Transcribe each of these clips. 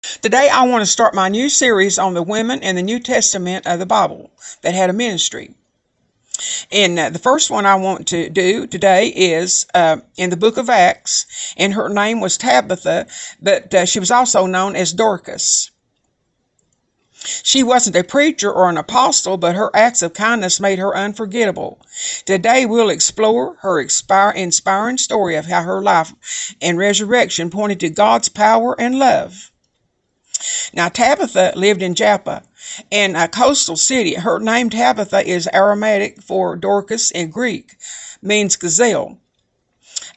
Today I want to start my new series on the women in the New Testament of the Bible that had a ministry. And the first one I want to do today is in the book of Acts, and her name was Tabitha, but she was also known as Dorcas. She wasn't a preacher or an apostle, but her acts of kindness made her unforgettable. Today we'll explore her inspiring story of how her life and resurrection pointed to God's power and love. Now, Tabitha lived in Joppa, in a coastal city. Her name Tabitha is Aramaic for Dorcas in Greek, means gazelle,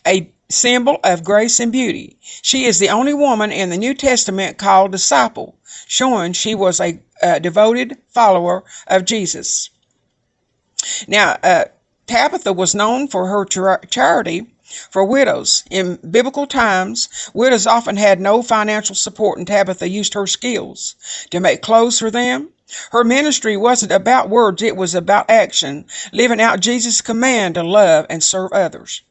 a symbol of grace and beauty. She is the only woman in the New Testament called disciple, showing she was a devoted follower of Jesus. Now, Tabitha was known for her charity for widows. In biblical times, widows often had no financial support, and Tabitha used her skills to make clothes for them. Her ministry wasn't about words, it was about action, living out Jesus' command to love and serve others.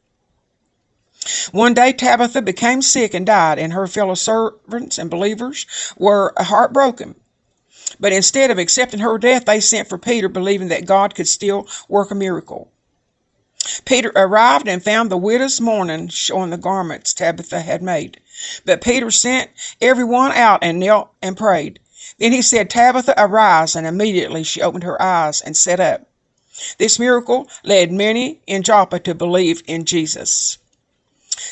One day, Tabitha became sick and died, and her fellow servants and believers were heartbroken. But instead of accepting her death, they sent for Peter, believing that God could still work a miracle. Peter arrived and found the widows mourning, showing the garments Tabitha had made. But Peter sent everyone out and knelt and prayed. Then he said, "Tabitha, arise," and immediately she opened her eyes and sat up. This miracle led many in Joppa to believe in Jesus.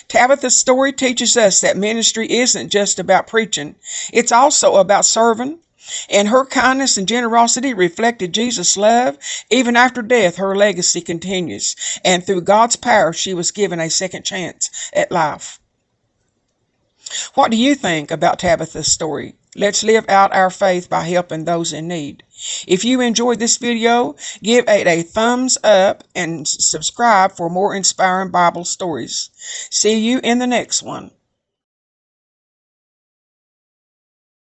Tabitha's story teaches us that ministry isn't just about preaching, it's also about serving. And her kindness and generosity reflected Jesus' love. Even after death, her legacy continues. And through God's power, she was given a second chance at life. What do you think about Tabitha's story? Let's live out our faith by helping those in need. If you enjoyed this video, give it a thumbs up and subscribe for more inspiring Bible stories. See you in the next one.